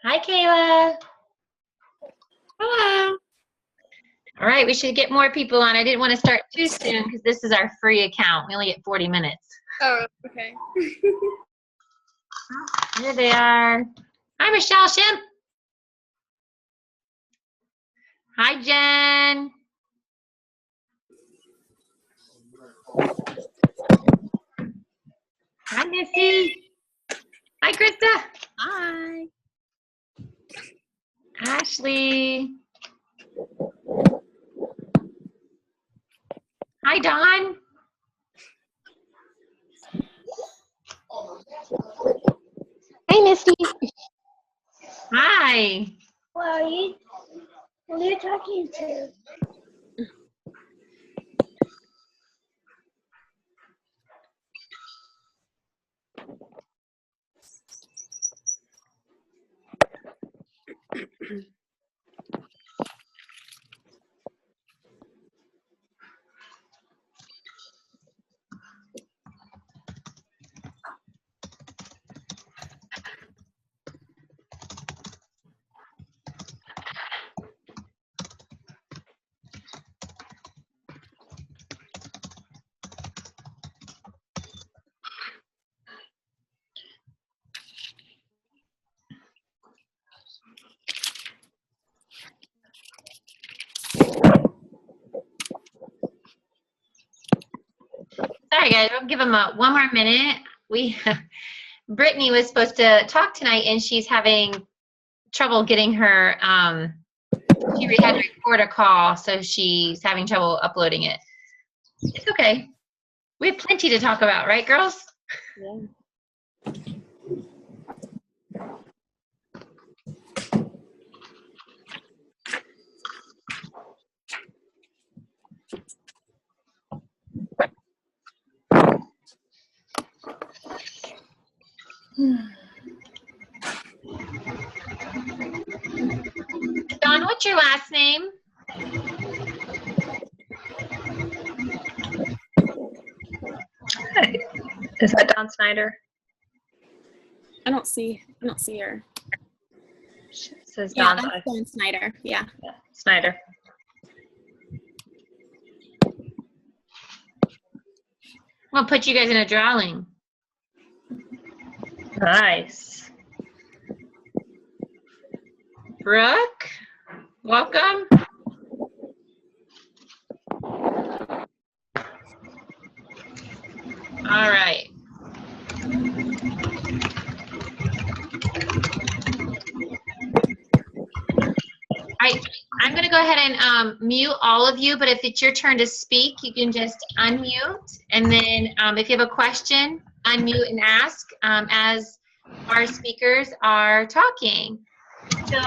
Hi, Kayla. Hello. All right, we should get more people on. I didn't want to start too soon because this is our free account. We only get 40 minutes. Oh, okay. Here they are. Hi, Michelle Shimp. Hi, Jen. Hi, Missy. Hi, Krista. Hi. Ashley. Hi, Dawn. Hi, Misty. Hi. Who are you talking to? Sorry, guys. We'll give them one more minute. Brittany was supposed to talk tonight, and she's having trouble getting her. She had to record a call, so she's having trouble uploading it. It's okay. We have plenty to talk about, right, girls? Yeah. Dawn, what's your last name? Is that Dawn Snyder? I don't see her. It says Yeah, Dawn that's Dawn Snyder. Yeah. Snyder. We'll put you guys in a drawing. Nice. Brooke, welcome. All right. I'm going to go ahead and mute all of you, but if it's your turn to speak, you can just unmute. And then if you have a question, unmute and ask as our speakers are talking. So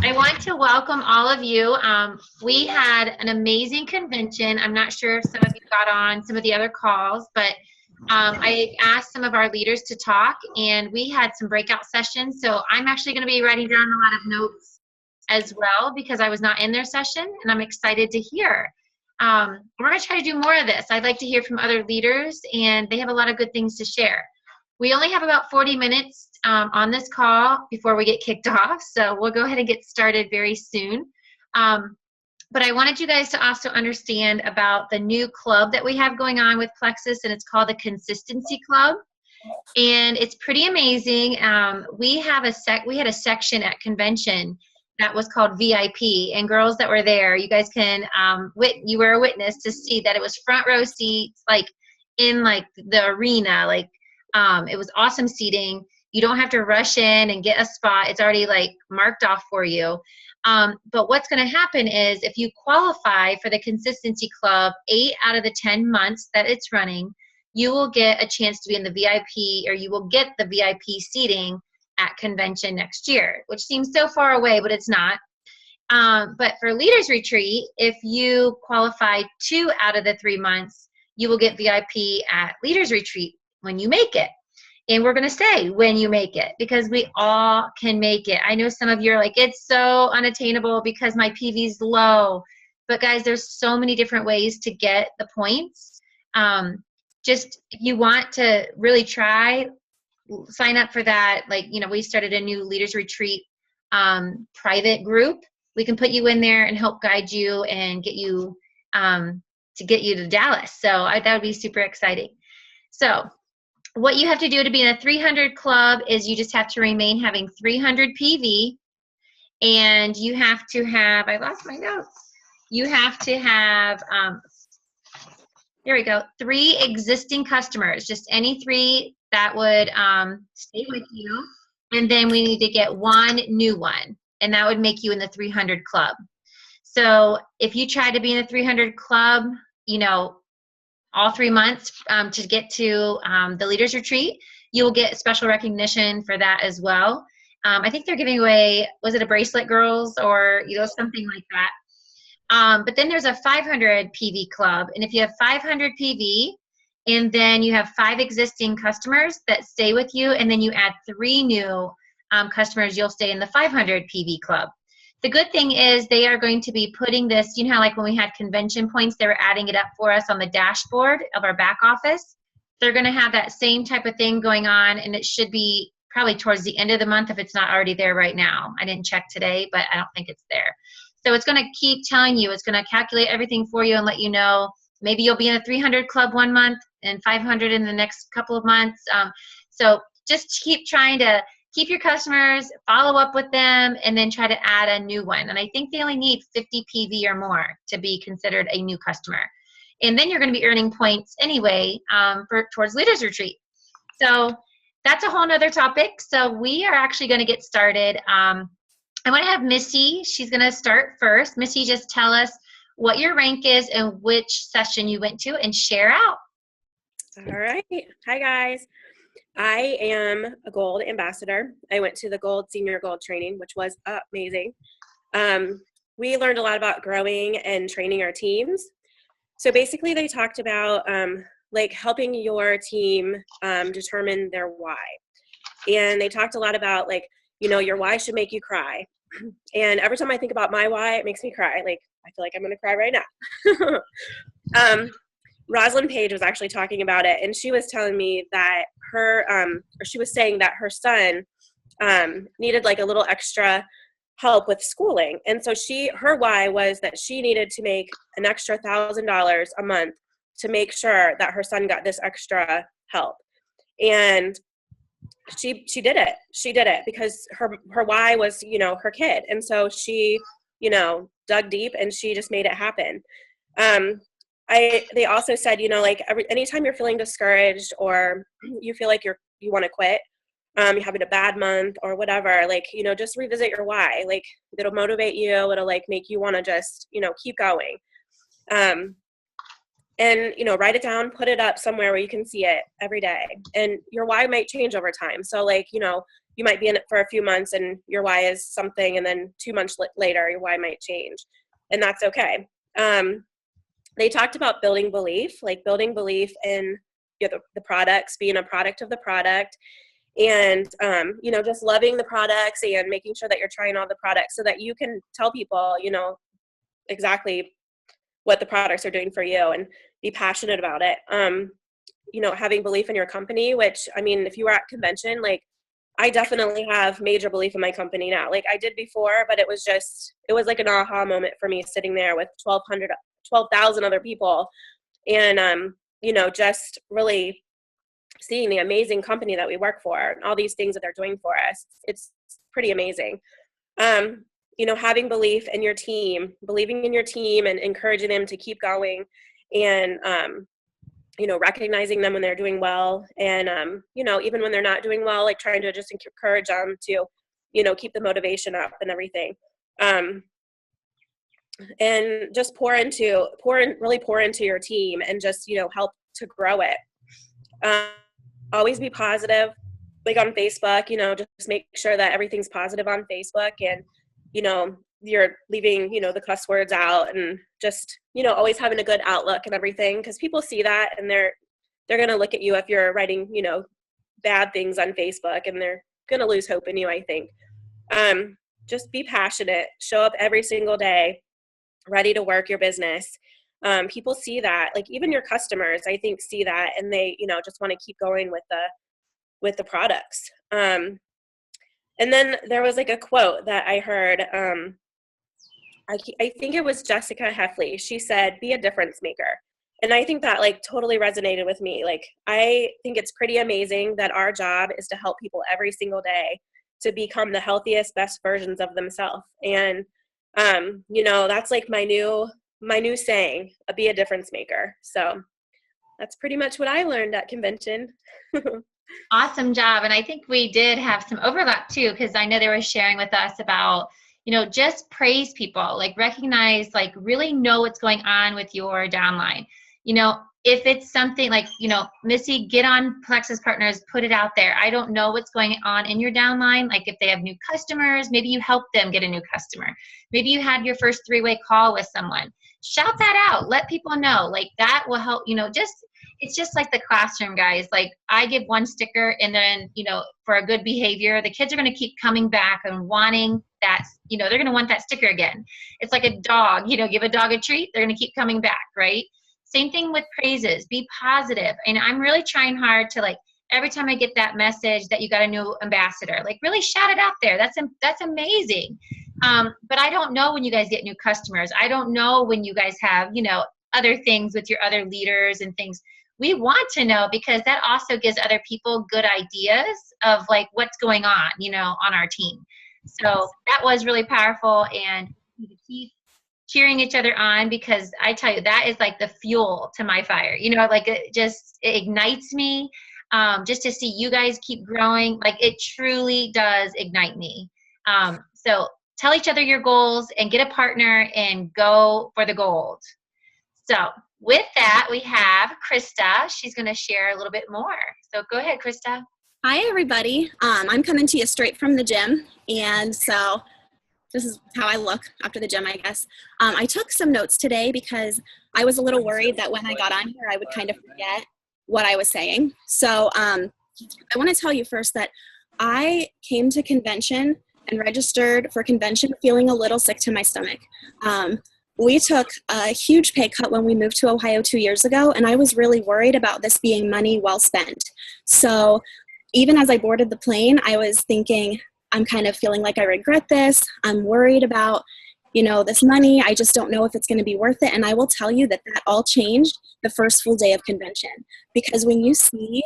I want to welcome all of you. We had an amazing convention. I'm not sure if some of you got on some of the other calls, but I asked some of our leaders to talk, and we had some breakout sessions. So I'm actually going to be writing down a lot of notes as well because I was not in their session, and I'm excited to hear. We're going to try to do more of this. I'd like to hear from other leaders, and they have a lot of good things to share. We only have about 40 minutes on this call before we get kicked off, so we'll go ahead and get started very soon. But I wanted you guys to also understand about the new club that we have going on with Plexus, and it's called the Consistency Club. And it's pretty amazing. We had a section at convention that was called VIP, and girls that were there, you guys can you were a witness to see that it was front row seats, like in like the arena, like it was awesome seating. You don't have to rush in and get a spot. It's already like marked off for you. But what's going to happen is if you qualify for the Consistency Club 8 out of the 10 months that it's running, you will get a chance to be in the VIP, or you will get the VIP seating at convention next year, which seems so far away, but it's not. But for Leaders Retreat, if you qualify 2 out of the 3 months, you will get VIP at Leaders Retreat when you make it. And we're going to say when you make it, because we all can make it. I know some of you are like, it's so unattainable because my PV's low. But guys, there's so many different ways to get the points. Just if you want to really try, sign up for that, like, we started a new leaders retreat private group. We can put you in there and help guide you and get you to Dallas. So that would be super exciting. So what you have to do to be in a 300 club is you just have to remain having 300 PV, and you have to have, I lost my notes. You have to have, there we go, 3 existing customers, just any 3 that would stay with you. And then we need to get 1 new one, and that would make you in the 300 club. So if you try to be in the 300 club, all 3 months to get to the Leaders Retreat, you will get special recognition for that as well. I think they're giving away, was it a bracelet, girls, or something like that. But then there's a 500 PV club, and if you have 500 PV, and then you have 5 existing customers that stay with you, and then you add 3 new customers, you'll stay in the 500 PV club. The good thing is they are going to be putting this, how like when we had convention points, they were adding it up for us on the dashboard of our back office. They're going to have that same type of thing going on, and it should be probably towards the end of the month if it's not already there right now. I didn't check today, but I don't think it's there. So it's going to keep telling you, it's going to calculate everything for you and let you know. Maybe you'll be in a 300 club one month and 500 in the next couple of months. So just keep trying to keep your customers, follow up with them, and then try to add a new one. And I think they only need 50 PV or more to be considered a new customer. And then you're going to be earning points anyway towards Leaders Retreat. So that's a whole nother topic. So we are actually going to get started. I want to have Missy. She's going to start first. Missy, just tell us what your rank is and which session you went to, and share out. All right. Hi, guys. I am a gold ambassador. I went to the senior gold training, which was amazing. We learned a lot about growing and training our teams. So basically they talked about like helping your team determine their why. And they talked a lot about like, your why should make you cry. And every time I think about my why, it makes me cry. Like, I feel like I'm going to cry right now. Rosalind Page was actually talking about it, and she was telling me that she was saying that her son needed like a little extra help with schooling. And so her why was that she needed to make an extra $1,000 a month to make sure that her son got this extra help. And she did it. She did it because her why was, her kid. And so she, dug deep and she just made it happen. They also said, like anytime you're feeling discouraged or you feel like you want to quit, you're having a bad month or whatever, like, just revisit your why. Like it'll motivate you. It'll like make you want to just, keep going. And, write it down, put it up somewhere where you can see it every day. And your why might change over time. So like, you might be in it for a few months and your why is something, and then 2 months later, your why might change, and that's okay. They talked about building belief in the products, being a product of the product, and, just loving the products and making sure that you're trying all the products so that you can tell people, exactly what the products are doing for you and be passionate about it. Having belief in your company, which, I mean, if you were at convention, like I definitely have major belief in my company now. Like I did before, but it was like an aha moment for me sitting there with 12,000 other people and, just really seeing the amazing company that we work for and all these things that they're doing for us. It's pretty amazing. Having belief in your team, believing in your team and encouraging them to keep going and, recognizing them when they're doing well and, even when they're not doing well, like trying to just encourage them to, keep the motivation up and everything. And just really pour into your team and just, help to grow it. Always be positive, like on Facebook, just make sure that everything's positive on Facebook and, you're leaving, the cuss words out and just, always having a good outlook and everything, because people see that and they're going to look at you if you're writing, bad things on Facebook, and they're going to lose hope in you, I think. Just be passionate, show up every single day, ready to work your business. People see that, like even your customers, I think, see that, and they, just want to keep going with with the products. And then there was like a quote that I heard. I think it was Jessica Heffley. She said, "Be a difference maker." And I think that like totally resonated with me. Like, I think it's pretty amazing that our job is to help people every single day to become the healthiest, best versions of themselves. And, you know, that's like my new saying, be a difference maker. So that's pretty much what I learned at convention. Awesome job. And I think we did have some overlap too, because I know they were sharing with us about, you know, just praise people, like recognize, like really know what's going on with your downline. You know, if it's something like, you know, Missy, get on Plexus Partners, put it out there. I don't know what's going on in your downline. Like if they have new customers, maybe you help them get a new customer. Maybe you had your first 3-way call with someone. Shout that out. Let people know. Like that will help, you know, it's just like the classroom, guys. Like I give one sticker and then, you know, for a good behavior, the kids are going to keep coming back and wanting that, you know, they're going to want that sticker again. It's like a dog, you know, give a dog a treat, they're going to keep coming back, right? Same thing with praises, be positive. And I'm really trying hard to like, every time I get that message that you got a new ambassador, like really shout it out there. That's amazing. But I don't know when you guys get new customers. I don't know when you guys have, you know, other things with your other leaders and things. We want to know because that also gives other people good ideas of like what's going on, you know, on our team. So that was really powerful, and we keep cheering each other on because I tell you, that is like the fuel to my fire. You know, like it ignites me just to see you guys keep growing. Like it truly does ignite me. So tell each other your goals and get a partner and go for the gold. So with that, we have Krista. She's going to share a little bit more. So go ahead, Krista. Hi, everybody. I'm coming to you straight from the gym. And so this is how I look after the gym, I guess. I took some notes today because I was a little worried that when I got on here, I would kind of forget what I was saying. So I want to tell you first that I came to convention and registered for convention feeling a little sick to my stomach. We took a huge pay cut when we moved to Ohio 2 years ago, and I was really worried about this being money well spent. So even as I boarded the plane, I was thinking, I'm kind of feeling like I regret this. I'm worried about, you know, this money. I just don't know if it's going to be worth it. And I will tell you that that all changed the first full day of convention, because when you see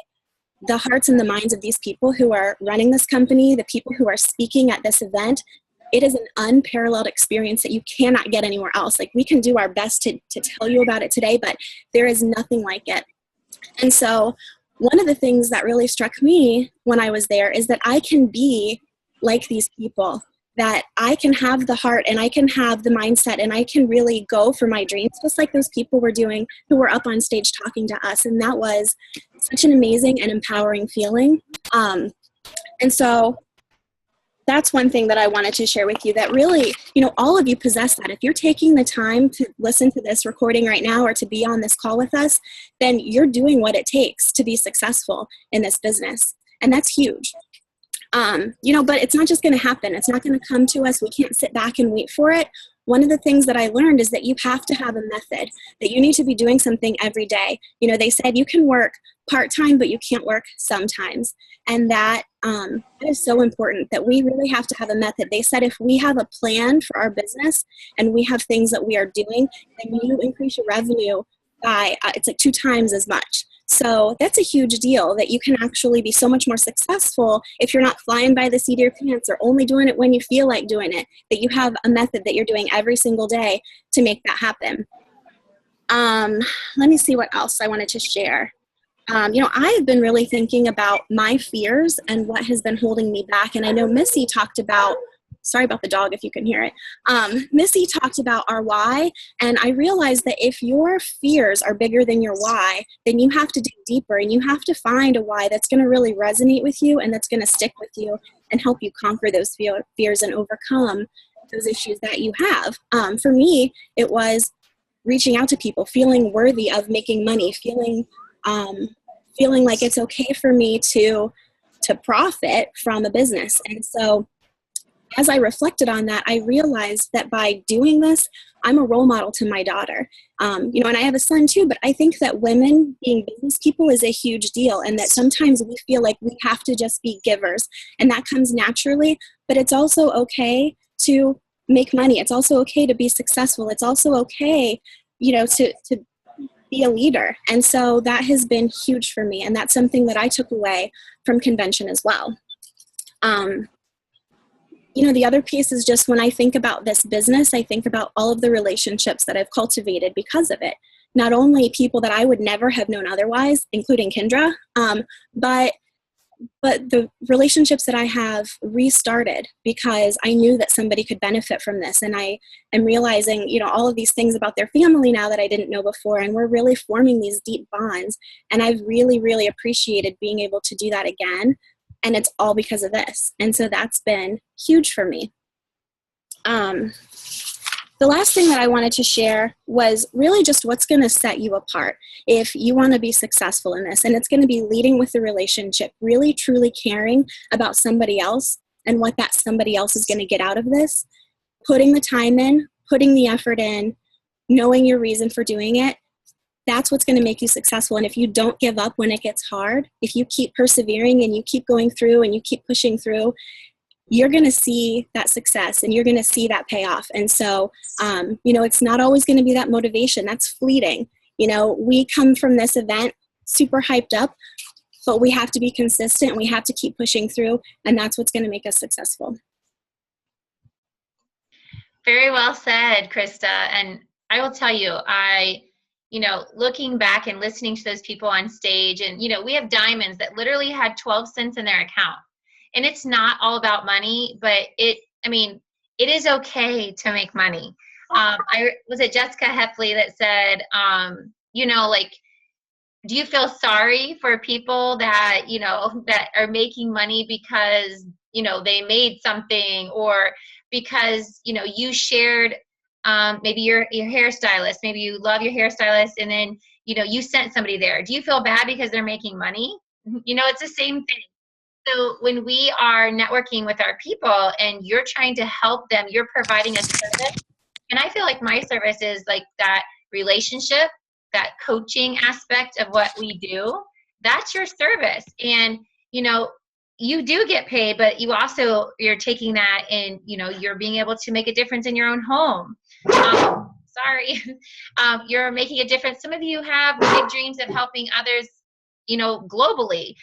the hearts and the minds of these people who are running this company, the people who are speaking at this event, it is an unparalleled experience that you cannot get anywhere else. Like, we can do our best to tell you about it today, but there is nothing like it. And so one of the things that really struck me when I was there is that I can be like these people, that I can have the heart and I can have the mindset and I can really go for my dreams, just like those people were doing who were up on stage talking to us. And that was such an amazing and empowering feeling. And so that's one thing that I wanted to share with you, that really, you know, all of you possess that. If you're taking the time to listen to this recording right now or to be on this call with us, then you're doing what it takes to be successful in this business. And that's huge. You know, but it's not just going to happen. It's not going to come to us. We can't sit back and wait for it. One of the things that I learned is that you have to have a method, that you need to be doing something every day. You know, they said you can work part-time, but you can't work sometimes. And that is so important, that we really have to have a method. They said if we have a plan for our business and we have things that we are doing, then you increase your revenue by, it's like 2 times as much. So that's a huge deal, that you can actually be so much more successful if you're not flying by the seat of your pants or only doing it when you feel like doing it, that you have a method that you're doing every single day to make that happen. Let me see what else I wanted to share. You know, I've been really thinking about my fears and what has been holding me back. And I know Missy talked about, sorry about the dog if you can hear it. Missy talked about our why, and I realized that if your fears are bigger than your why, then you have to dig deeper and you have to find a why that's going to really resonate with you and that's going to stick with you and help you conquer those fears and overcome those issues that you have. For me, it was reaching out to people, feeling worthy of making money, feeling like it's okay for me to profit from a business. And so as I reflected on that, I realized that by doing this, I'm a role model to my daughter. And I have a son too, but I think that women being business people is a huge deal, and that sometimes we feel like we have to just be givers, and that comes naturally, but it's also okay to make money. It's also okay to be successful. It's also okay, to be a leader. And so that has been huge for me, and that's something that I took away from convention as well. The other piece is just when I think about this business, I think about all of the relationships that I've cultivated because of it. Not only people that I would never have known otherwise, including Kendra, but the relationships that I have restarted because I knew that somebody could benefit from this. And I am realizing, all of these things about their family now that I didn't know before. And we're really forming these deep bonds. And I've really, really appreciated being able to do that again. And it's all because of this. And so that's been huge for me. The last thing that I wanted to share was really just what's going to set you apart if you want to be successful in this. And it's going to be leading with the relationship, really truly caring about somebody else and what that somebody else is going to get out of this, putting the time in, putting the effort in, knowing your reason for doing it. That's what's going to make you successful. And if you don't give up when it gets hard, if you keep persevering and you keep going through and you keep pushing through, you're going to see that success and you're going to see that payoff. And so, it's not always going to be that motivation. That's fleeting. We come from this event super hyped up, but we have to be consistent. We have to keep pushing through, and that's what's going to make us successful. Very well said, Krista. And I will tell you, looking back and listening to those people on stage, and, we have diamonds that literally had 12 cents in their account. And it's not all about money, but it is okay to make money. Was it Jessica Heffley that said, do you feel sorry for people that, that are making money because, they made something, or because, you shared maybe your hairstylist, maybe you love your hairstylist, and then, you sent somebody there. Do you feel bad because they're making money? It's the same thing. So when we are networking with our people and you're trying to help them, you're providing a service. And I feel like my service is like that relationship, that coaching aspect of what we do. That's your service. And, you do get paid, but you're taking that and, you're being able to make a difference in your own home. You're making a difference. Some of you have big dreams of helping others, globally.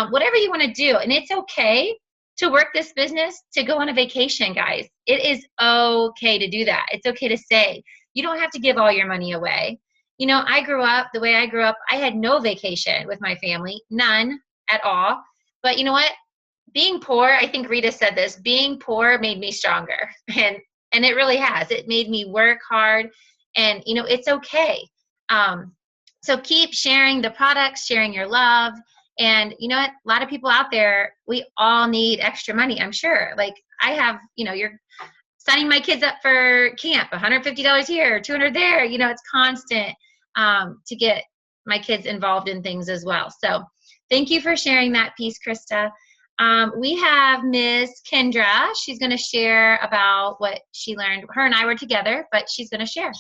Whatever you want to do. And it's okay to work this business, to go on a vacation, guys. It is okay to do that. It's okay to say, you don't have to give all your money away. The way I grew up, I had no vacation with my family, none at all. But you know what? Being poor, I think Rita said this, being poor made me stronger. And it really has. It made me work hard, and, it's okay. So keep sharing the products, sharing your love. And you know what? A lot of people out there, we all need extra money, I'm sure. Like I have, you're signing my kids up for camp, $150 here, $200 there. It's constant to get my kids involved in things as well. So thank you for sharing that piece, Krista. We have Ms. Kendra. She's going to share about what she learned. Her and I were together, but she's going to share.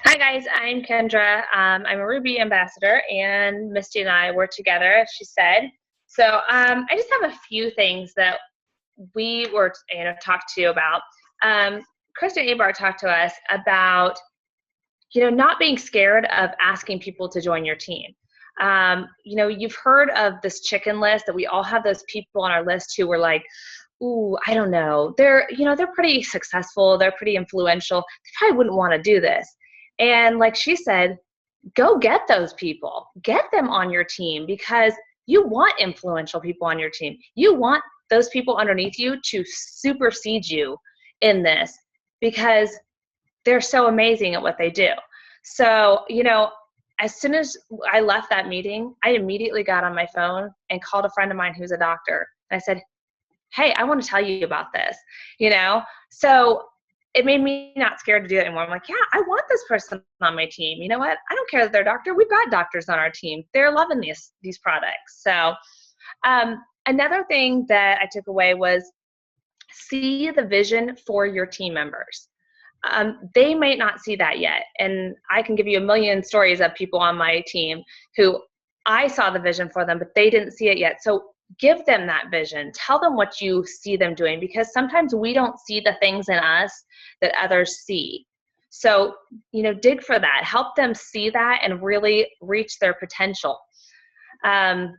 Hi guys, I'm Kendra. I'm a Ruby ambassador, and Misty and I were together, as she said. So I just have a few things that we were talked to you about. Krista Abar talked to us about not being scared of asking people to join your team. You've heard of this chicken list, that we all have those people on our list who were like, ooh, I don't know. They're pretty successful. They're pretty influential. They probably wouldn't want to do this. And like she said, go get those people. Get them on your team, because you want influential people on your team. You want those people underneath you to supersede you in this, because they're so amazing at what they do. So, as soon as I left that meeting, I immediately got on my phone and called a friend of mine who's a doctor. And I said, hey, I want to tell you about this, So it made me not scared to do it anymore. I'm like, yeah, I want this person on my team. You know what? I don't care that they're a doctor. We've got doctors on our team. They're loving these products. So another thing that I took away was see the vision for your team members. They might not see that yet. And I can give you a million stories of people on my team who I saw the vision for them, but they didn't see it yet. So give them that vision. Tell them what you see them doing, because sometimes we don't see the things in us that others see. So, dig for that. Help them see that and really reach their potential. And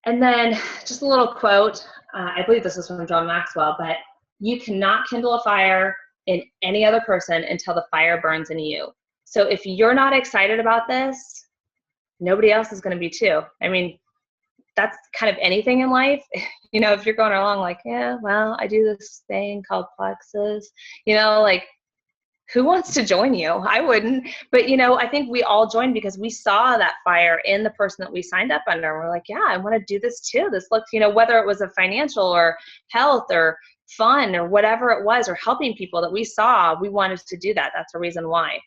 then just a little quote. I believe this is from John Maxwell, but you cannot kindle a fire in any other person until the fire burns in you. So if you're not excited about this, nobody else is going to be too. I mean, that's kind of anything in life. If you're going along like, yeah, well, I do this thing called Plexus, like, who wants to join you? I wouldn't. But, I think we all joined because we saw that fire in the person that we signed up under. We're like, yeah, I want to do this too. This looks, whether it was a financial or health or fun or whatever it was, or helping people that we saw, we wanted to do that. That's the reason why.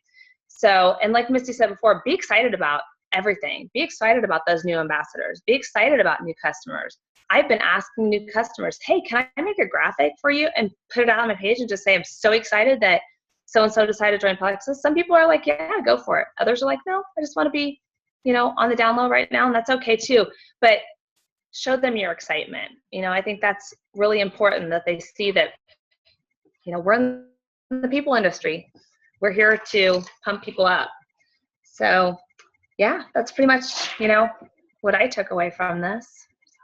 So, and like Misty said before, be excited about everything. Be excited about those new ambassadors. Be excited about new customers. I've been asking new customers, hey, can I make a graphic for you and put it out on my page and just say, I'm so excited that so-and-so decided to join Plexus. Some people are like, yeah, go for it. Others are like, no, I just want to be, on the down low right now. And that's okay too. But show them your excitement. I think that's really important, that they see that, we're in the people industry. We're here to pump people up. So yeah, that's pretty much, what I took away from this.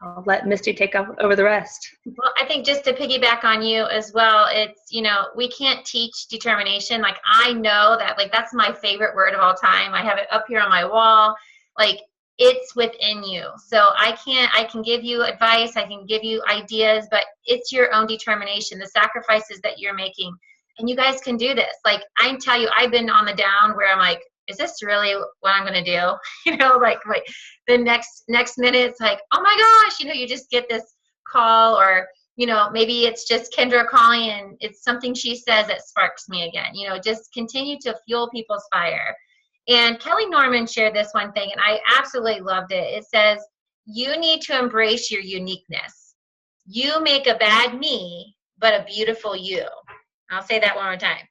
I'll let Misty take over the rest. Well, I think just to piggyback on you as well, it's, we can't teach determination. Like, I know that, like, that's my favorite word of all time. I have it up here on my wall. Like, it's within you. So I can give you advice, I can give you ideas, but it's your own determination, the sacrifices that you're making. And you guys can do this. Like, I tell you, I've been on the down where I'm like, is this really what I'm going to do? Like the next minute, it's like, oh my gosh, you just get this call, or, maybe it's just Kendra calling and it's something she says that sparks me again. Just continue to fuel people's fire. And Kelly Norman shared this one thing, and I absolutely loved it. It says, you need to embrace your uniqueness. You make a bad me, but a beautiful you. I'll say that one more time.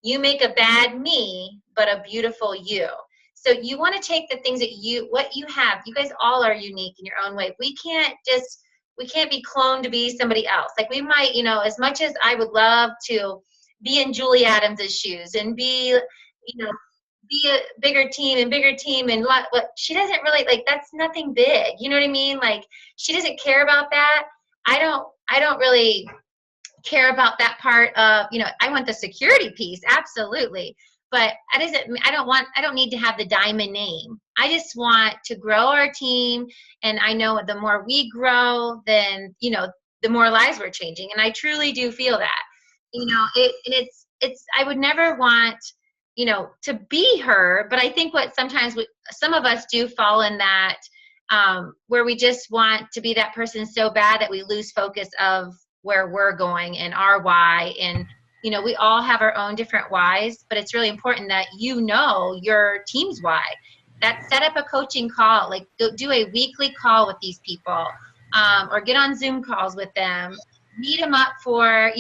You make a bad me, but a beautiful you. So you want to take the things that what you have. You guys all are unique in your own way. We can't be cloned to be somebody else. Like, we might, as much as I would love to be in Julie Adams's shoes and be a bigger team and what she doesn't really, like, that's nothing big. You know what I mean? Like, she doesn't care about that. I don't really care about that part of, I want the security piece, absolutely. But I don't need to have the diamond name. I just want to grow our team. And I know the more we grow, then, the more lives we're changing. And I truly do feel that, I would never want, to be her, but I think what sometimes some of us do fall in that, where we just want to be that person so bad that we lose focus of where we're going and our why. And, we all have our own different whys, but it's really important that your team's why. That set up a coaching call, like do a weekly call with these people, or get on Zoom calls with them, meet them up for,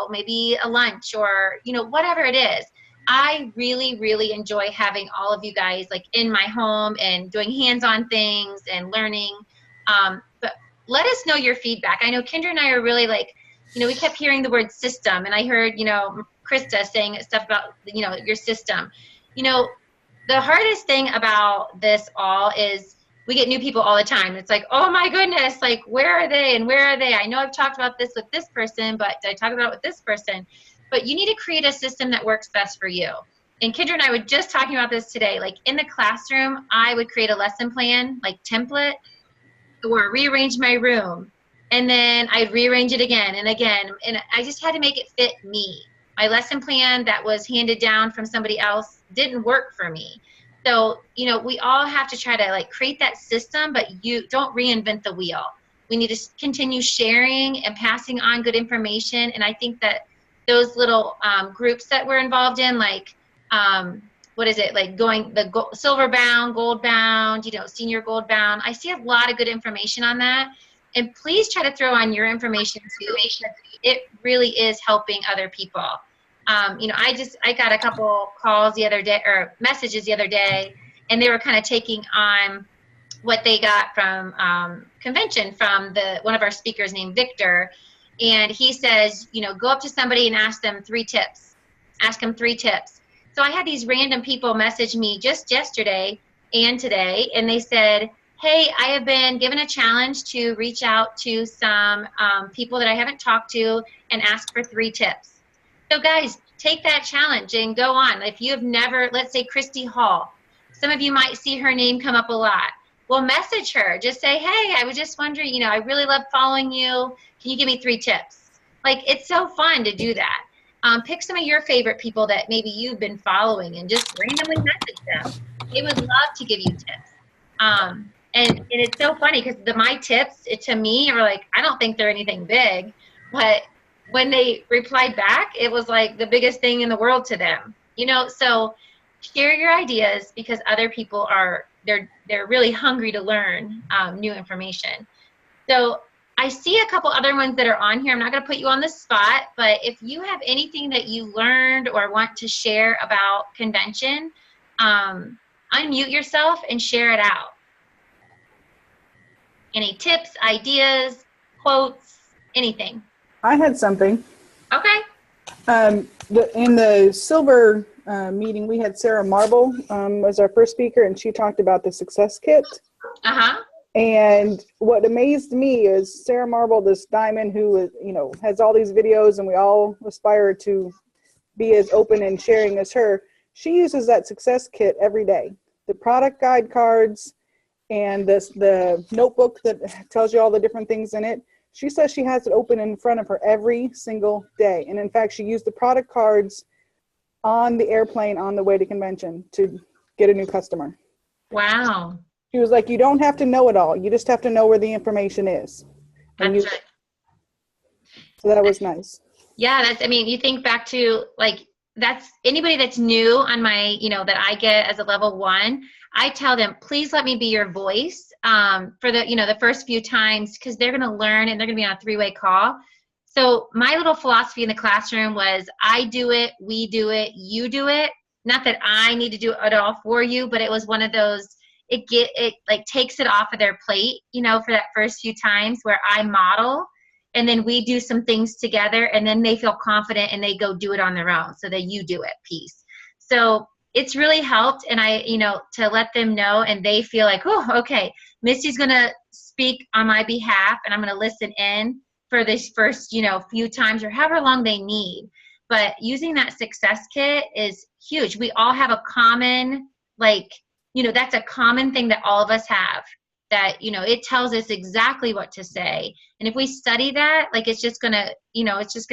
maybe a lunch or, whatever it is. I really, really enjoy having all of you guys, like, in my home and doing hands-on things and learning. But let us know your feedback. I know Kendra and I are really, like, we kept hearing the word system, and I heard, Krista saying stuff about, your system. The hardest thing about this all is we get new people all the time. It's like, oh my goodness, like, where are they and where are they? I know I've talked about this with this person, but did I talk about it with this person? But you need to create a system that works best for you. And Kendra and I were just talking about this today. Like, in the classroom, I would create a lesson plan, like template, or rearrange my room. And then I'd rearrange it again and again. And I just had to make it fit me. My lesson plan that was handed down from somebody else didn't work for me. So, we all have to try to, like, create that system, but you don't reinvent the wheel. We need to continue sharing and passing on good information. And I think that those little groups that we're involved in, like, what is it, like silver bound, gold bound, senior gold bound. I see a lot of good information on that. And please try to throw on your information too, because it really is helping other people. I got a couple calls the other day, or messages the other day, and they were kind of taking on what they got from convention from one of our speakers named Victor. And he says, go up to somebody and ask them 3 tips. Ask them 3 tips. So I had these random people message me just yesterday and today, and they said, hey, I have been given a challenge to reach out to some people that I haven't talked to and ask for 3 tips. So guys, take that challenge and go on. If you have never, let's say Christy Hall, some of you might see her name come up a lot. Well, message her. Just say, hey, I was just wondering, I really love following you. Can you give me 3 tips? Like, it's so fun to do that. Pick some of your favorite people that maybe you've been following and just randomly message them. They would love to give you tips. And it's so funny because my tips, to me, are like, I don't think they're anything big, but when they replied back, it was like the biggest thing in the world to them. So share your ideas, because other people they're really hungry to learn new information. So I see a couple other ones that are on here. I'm not going to put you on the spot, but if you have anything that you learned or want to share about convention, unmute yourself and share it out. Any tips, ideas, quotes, anything? I had something. Okay. In the silver meeting, we had Sarah Marble was our first speaker, and she talked about the success kit. Uh-huh. And what amazed me is Sarah Marble, this diamond who, has all these videos, and we all aspire to be as open and sharing as her. She uses that success kit every day. The product guide cards and the notebook that tells you all the different things in it. She says she has it open in front of her every single day. And in fact, she used the product cards on the airplane on the way to convention to get a new customer. Wow. She was like, you don't have to know it all. You just have to know where the information is. And That's right. So that was nice. Yeah, you think back to, like, that's anybody that's new on my, that I get as a level 1, I tell them, please let me be your voice for the first few times, because they're going to learn and they're going to be on a 3-way call. So my little philosophy in the classroom was, I do it, we do it, you do it. Not that I need to do it all for you, but it was one of those, it takes it off of their plate, for that first few times where I model, and then we do some things together, and then they feel confident and they go do it on their own. So that you do it piece. So it's really helped, and to let them know, and they feel like, oh, okay, Misty's going to speak on my behalf, and I'm going to listen in for this first, few times or however long they need. But using that success kit is huge. We all have a common, that's a common thing that all of us have, that, it tells us exactly what to say. And if we study that, it's just going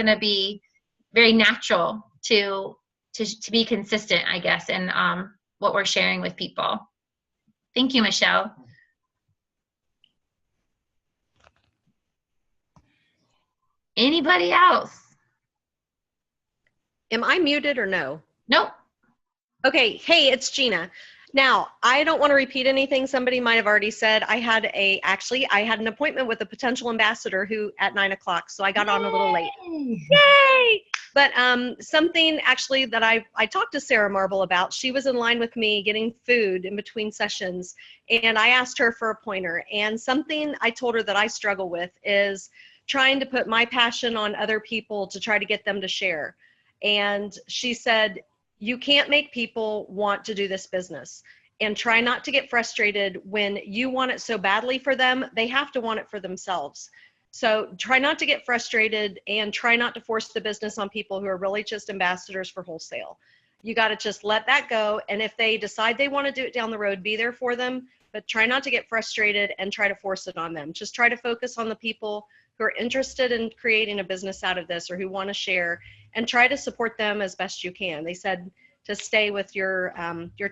to be very natural to be consistent, I guess, in what we're sharing with people. Thank you, Michelle. Anybody else? Am I muted or no? Nope. Okay. Hey, it's Gina. Now, I don't want to repeat anything somebody might have already said. I had an appointment with a potential ambassador at 9:00, so I got on a little late. Yay! But something actually that I talked to Sarah Marble about, she was in line with me getting food in between sessions, and I asked her for a pointer. And something I told her that I struggle with is trying to put my passion on other people to try to get them to share. And she said, you can't make people want to do this business, and try not to get frustrated when you want it so badly for them. They have to want it for themselves. So try not to get frustrated, and try not to force the business on people who are really just ambassadors for wholesale. You got to just let that go. And if they decide they want to do it down the road, be there for them, but try not to get frustrated and try to force it on them. Just try to focus on the people who are interested in creating a business out of this, or who want to share, and try to support them as best you can. They said to stay with your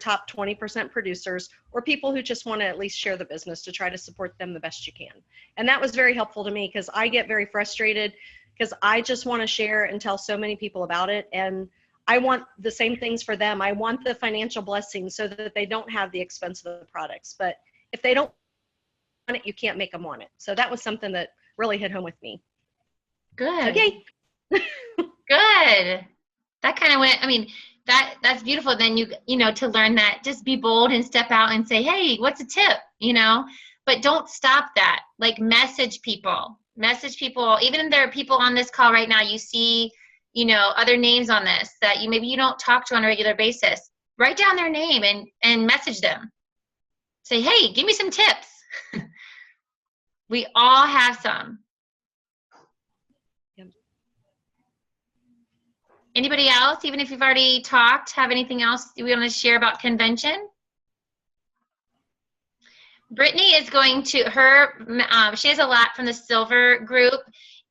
top 20% producers, or people who just want to at least share the business, to try to support them the best you can. And that was very helpful to me, because I get very frustrated because I just want to share and tell so many people about it. And I want the same things for them. I want the financial blessing so that they don't have the expense of the products. But if they don't it, you can't make them want it. So that was something that really hit home with me. Good. Okay. Good. That kind of went, I mean, that's beautiful. Then you know, to learn that, just be bold and step out and say, hey, what's a tip? You know, but don't stop that. Like message people, even if there are people on this call right now, you see, you know, other names on this that maybe you don't talk to on a regular basis. Write down their name and message them. Say, hey, give me some tips. We all have some. Yep. Anybody else, even if you've already talked, have anything else we want to share about convention? Brittany is going to, she has a lot from the Silver group,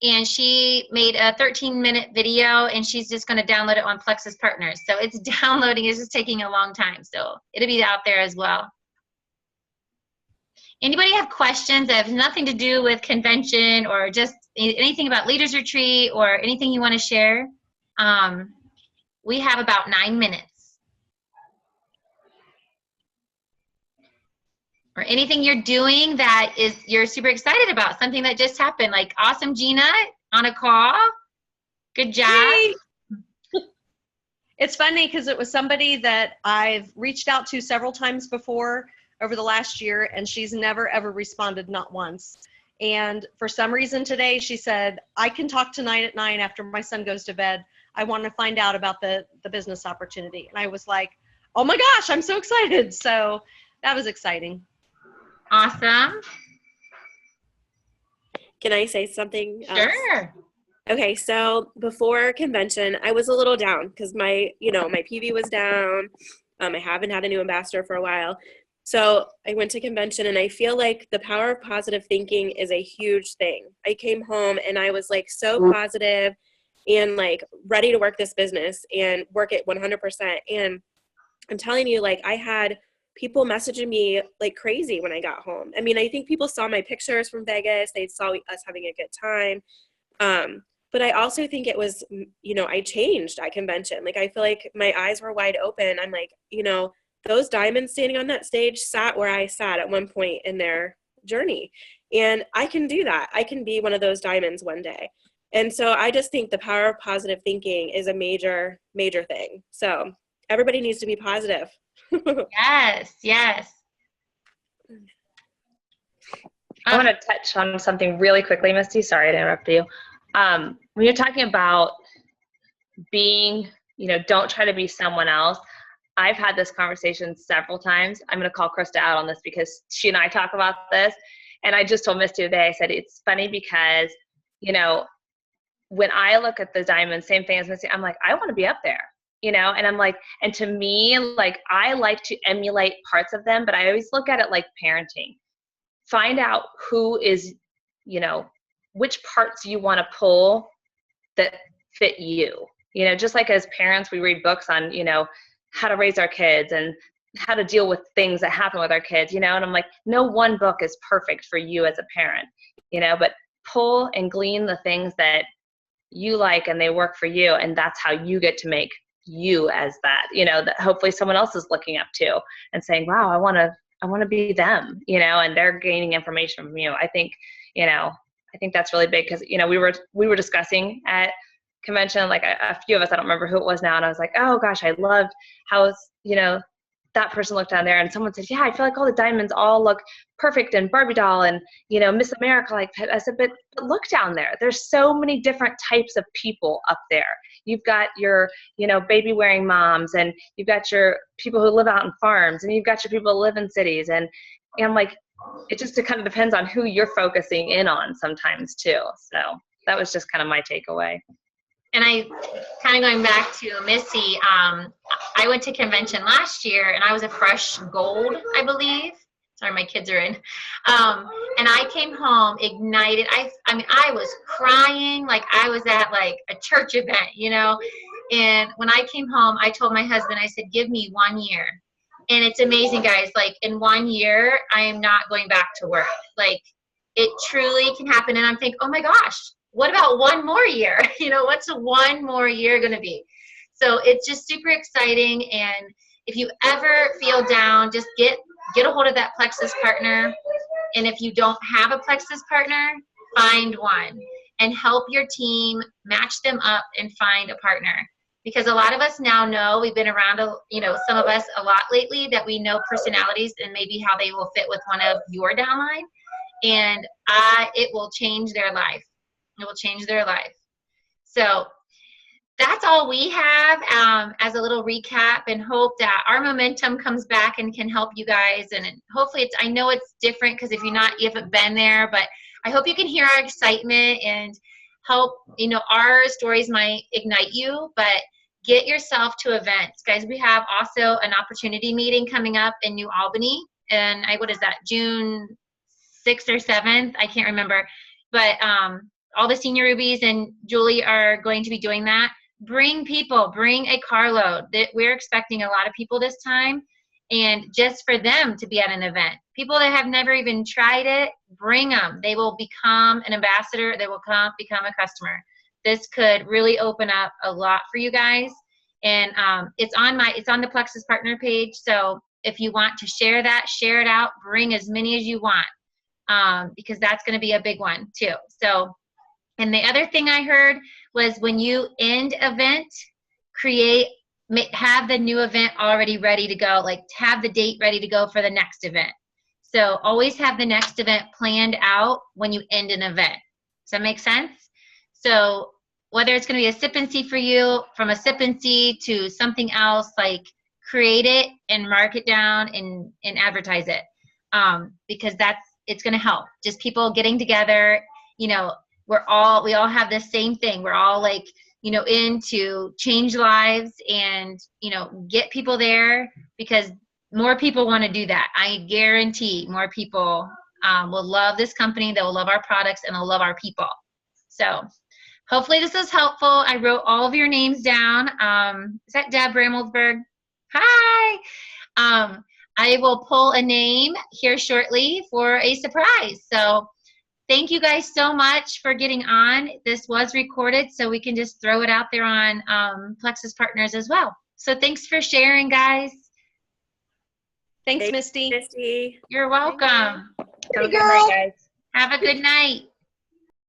and she made a 13-minute video, and she's just going to download it on Plexus Partners. So it's downloading, it's just taking a long time. So it'll be out there as well. Anybody have questions that have nothing to do with convention or just anything about Leaders Retreat or anything you want to share? We have about 9 minutes. Or anything you're doing that you're super excited about, something that just happened, like awesome Gina on a call. Good job. Yay. It's funny because it was somebody that I've reached out to several times before over the last year, and she's never ever responded, not once. And for some reason today, she said, I can talk tonight at 9 after my son goes to bed. I want to find out about the business opportunity. And I was like, oh my gosh, I'm so excited. So that was exciting. Awesome. Can I say something else? Sure. Okay, so before convention, I was a little down because my PV was down. I haven't had a new ambassador for a while. So I went to convention, and I feel like the power of positive thinking is a huge thing. I came home and I was like so positive and like ready to work this business and work it 100%. And I'm telling you, like, I had people messaging me like crazy when I got home. I mean, I think people saw my pictures from Vegas. They saw us having a good time. But I also think it was, you know, I changed at convention. Like, I feel like my eyes were wide open. I'm like, you know, those diamonds standing on that stage sat where I sat at one point in their journey. And I can do that. I can be one of those diamonds one day. And so I just think the power of positive thinking is a major, major thing. So everybody needs to be positive. Yes, yes. I want to touch on something really quickly, Misty. Sorry to interrupt you. When you're talking about being, you know, don't try to be someone else. I've had this conversation several times. I'm going to call Krista out on this because she and I talk about this. And I just told Misty today, I said, it's funny because, you know, when I look at the diamonds, same thing as Misty, I'm like, I want to be up there, you know? And I'm like, and to me, like, I like to emulate parts of them, but I always look at it like parenting. Find out who is, you know, which parts you want to pull that fit you. You know, just like as parents, we read books on, you know, how to raise our kids and how to deal with things that happen with our kids, you know, and I'm like, no one book is perfect for you as a parent, you know, but pull and glean the things that you like and they work for you. And that's how you get to make you as that, you know, that hopefully someone else is looking up to and saying, wow, I want to be them, you know, and they're gaining information from you. I think, you know, I think that's really big because, you know, we were discussing at convention, like a few of us, I don't remember who it was now, and I was like, oh gosh, I loved how, you know, that person looked down there, and someone said, yeah, I feel like all the diamonds all look perfect and Barbie doll and, you know, Miss America. Like, I said, but look down there. There's so many different types of people up there. You've got your, you know, baby wearing moms, and you've got your people who live out in farms, and you've got your people who live in cities, and I'm like, it just kind of depends on who you're focusing in on sometimes too. So that was just kind of my takeaway. And I kind of going back to Missy, I went to convention last year and I was a fresh gold, I believe. Sorry, my kids are in. And I came home ignited. I mean, I was crying like I was at like a church event, you know. And when I came home, I told my husband, I said, give me 1 year. And it's amazing, guys. Like, in 1 year, I am not going back to work. Like, it truly can happen. And I'm thinking, oh my gosh, what about 1 more year? You know, what's 1 more year going to be? So it's just super exciting. And if you ever feel down, just get a hold of that Plexus partner. And if you don't have a Plexus partner, find one and help your team match them up and find a partner. Because a lot of us now know, we've been around, some of us a lot lately, that we know personalities and maybe how they will fit with one of your downline. And it will change their life. It will change their life. So that's all we have as a little recap, and hope that our momentum comes back and can help you guys. And hopefully I know it's different because you haven't been there, but I hope you can hear our excitement and help, our stories might ignite you, but get yourself to events. Guys, we have also an opportunity meeting coming up in New Albany. And what is that, June 6th or 7th? I can't remember. But all the senior rubies and Julie are going to be doing that. Bring people, bring a carload. We're expecting a lot of people this time. And just for them to be at an event. People that have never even tried it, bring them. They will become an ambassador. They will become a customer. This could really open up a lot for you guys. And it's on the Plexus Partner page. So if you want to share that, share it out. Bring as many as you want, because that's going to be a big one too. So, and the other thing I heard was when you end event, have the new event already ready to go, like have the date ready to go for the next event. So always have the next event planned out when you end an event. Does that make sense? So whether it's going to be a sip and see for you, from a sip and see to something else, like create it and mark it down and advertise it, because it's going to help. Just people getting together. We all have the same thing. We're all like, into change lives and, get people there, because more people want to do that. I guarantee more people will love this company. They will love our products and they'll love our people. So hopefully this is helpful. I wrote all of your names down. Is that Deb Bramelsberg? Hi. I will pull a name here shortly for a surprise. So thank you guys so much for getting on. This was recorded, so we can just throw it out there on Plexus Partners as well. So thanks for sharing, guys. Thanks, Misty. Misty. You're welcome. Have a good night, guys. Have a good night.